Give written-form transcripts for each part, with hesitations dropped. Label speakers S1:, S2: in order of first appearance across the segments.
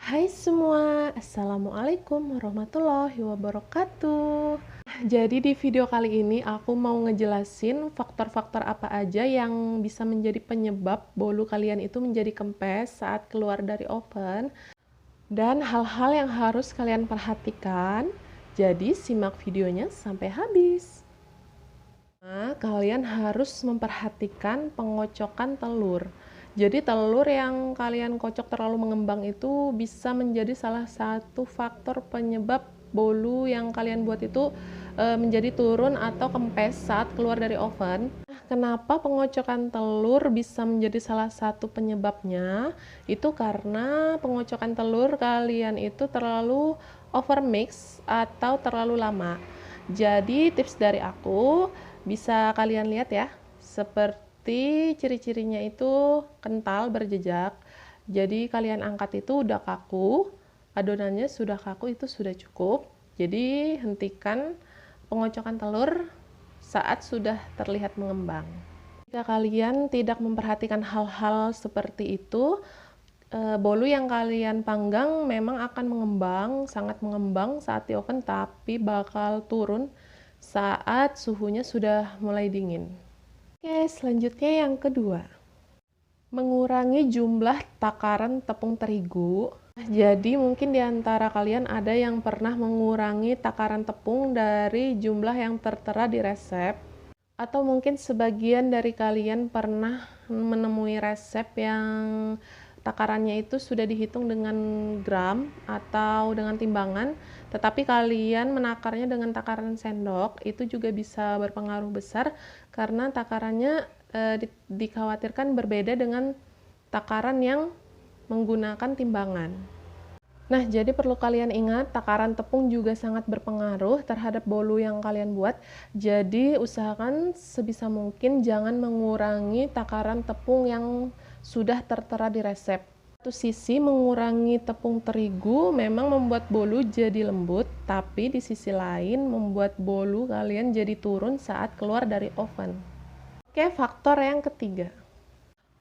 S1: Hai semua, Assalamualaikum warahmatullahi wabarakatuh. Jadi di video kali ini aku mau ngejelasin faktor-faktor apa aja yang bisa menjadi penyebab bolu kalian itu menjadi kempes saat keluar dari oven dan hal-hal yang harus kalian perhatikan. Jadi simak videonya sampai habis. Nah, kalian harus memperhatikan pengocokan telur. Jadi telur yang kalian kocok terlalu mengembang itu bisa menjadi salah satu faktor penyebab bolu yang kalian buat itu menjadi turun atau kempes saat keluar dari oven. Nah, kenapa pengocokan telur bisa menjadi salah satu penyebabnya? Itu karena pengocokan telur kalian itu terlalu overmix atau terlalu lama. Jadi tips dari aku, bisa kalian lihat ya, seperti ciri-cirinya itu kental berjejak. Jadi kalian angkat itu udah kaku, adonannya sudah kaku, itu sudah cukup. Jadi hentikan pengocokan telur saat sudah terlihat mengembang. Jika kalian tidak memperhatikan hal-hal seperti itu, bolu yang kalian panggang memang akan mengembang, sangat mengembang saat di oven, tapi bakal turun saat suhunya sudah mulai dingin. Oke, selanjutnya yang kedua, mengurangi jumlah takaran tepung terigu. Jadi mungkin di antara kalian ada yang pernah mengurangi takaran tepung dari jumlah yang tertera di resep, atau mungkin sebagian dari kalian pernah menemui resep yang takarannya itu sudah dihitung dengan gram atau dengan timbangan, tetapi kalian menakarnya dengan takaran sendok. Itu juga bisa berpengaruh besar karena takarannya dikhawatirkan berbeda dengan takaran yang menggunakan timbangan. Nah, jadi perlu kalian ingat, takaran tepung juga sangat berpengaruh terhadap bolu yang kalian buat. Jadi, usahakan sebisa mungkin jangan mengurangi takaran tepung yang sudah tertera di resep. Satu sisi, mengurangi tepung terigu memang membuat bolu jadi lembut, tapi di sisi lain membuat bolu kalian jadi turun saat keluar dari oven. Oke, faktor yang ketiga,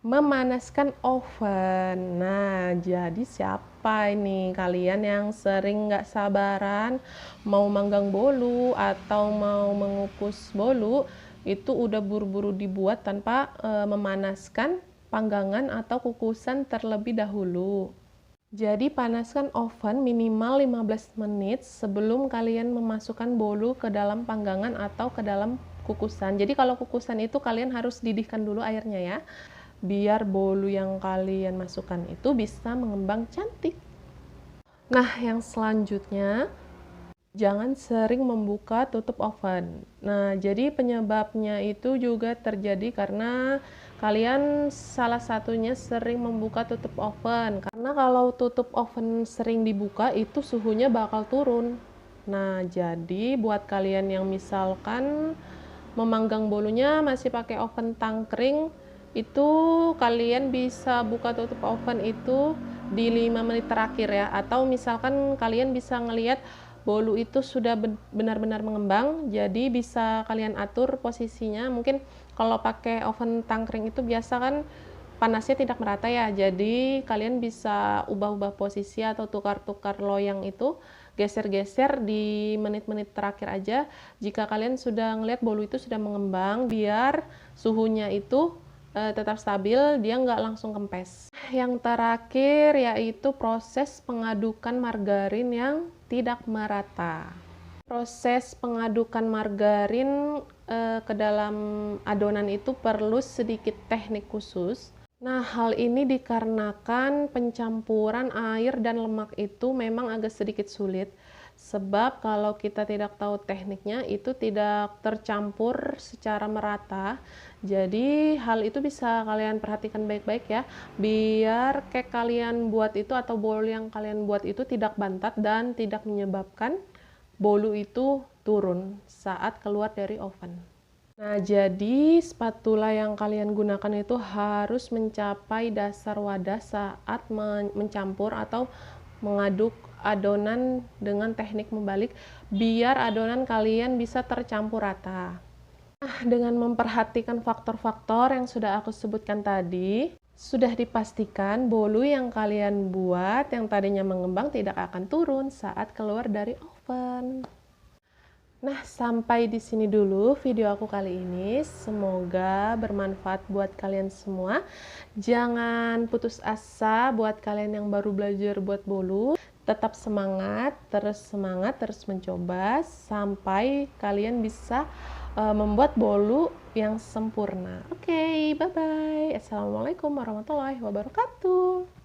S1: memanaskan oven. Nah, jadi siapa ini kalian yang sering nggak sabaran mau manggang bolu atau mau mengukus bolu, itu udah buru-buru dibuat tanpa memanaskan panggangan atau kukusan terlebih dahulu. Jadi panaskan oven minimal 15 menit sebelum kalian memasukkan bolu ke dalam panggangan atau ke dalam kukusan. Jadi kalau kukusan itu kalian harus didihkan dulu airnya ya, biar bolu yang kalian masukkan itu bisa mengembang cantik. Nah, yang selanjutnya, jangan sering membuka tutup oven. Nah, jadi penyebabnya itu juga terjadi karena kalian salah satunya sering membuka tutup oven. Karena kalau tutup oven sering dibuka, itu suhunya bakal turun. Nah, jadi buat kalian yang misalkan memanggang bolunya masih pakai oven tangkring, itu kalian bisa buka tutup oven itu di 5 menit terakhir ya, atau misalkan kalian bisa ngelihat bolu itu sudah benar-benar mengembang, jadi bisa kalian atur posisinya. Mungkin kalau pakai oven tangkring itu biasa kan panasnya tidak merata ya, jadi kalian bisa ubah-ubah posisi atau tukar-tukar loyang itu, geser-geser di menit-menit terakhir aja jika kalian sudah ngelihat bolu itu sudah mengembang, biar suhunya itu tetap stabil, dia nggak langsung kempes. Yang terakhir yaitu proses pengadukan margarin yang tidak merata. Proses pengadukan margarin ke dalam adonan itu perlu sedikit teknik khusus. Nah, hal ini dikarenakan pencampuran air dan lemak itu memang agak sedikit sulit. Sebab kalau kita tidak tahu tekniknya, itu tidak tercampur secara merata. Jadi hal itu bisa kalian perhatikan baik-baik ya, biar cake kalian buat itu atau bolu yang kalian buat itu tidak bantat dan tidak menyebabkan bolu itu turun saat keluar dari oven. Nah, jadi spatula yang kalian gunakan itu harus mencapai dasar wadah saat mencampur atau mengaduk adonan dengan teknik membalik, biar adonan kalian bisa tercampur rata. Nah, dengan memperhatikan faktor-faktor yang sudah aku sebutkan tadi, Sudah dipastikan bolu yang kalian buat yang tadinya mengembang tidak akan turun saat keluar dari oven. Nah, sampai di sini dulu video aku kali ini. Semoga bermanfaat buat kalian semua. Jangan putus asa buat kalian yang baru belajar buat bolu. Tetap semangat, terus mencoba sampai kalian bisa membuat bolu yang sempurna. Oke, bye-bye. Assalamualaikum warahmatullahi wabarakatuh.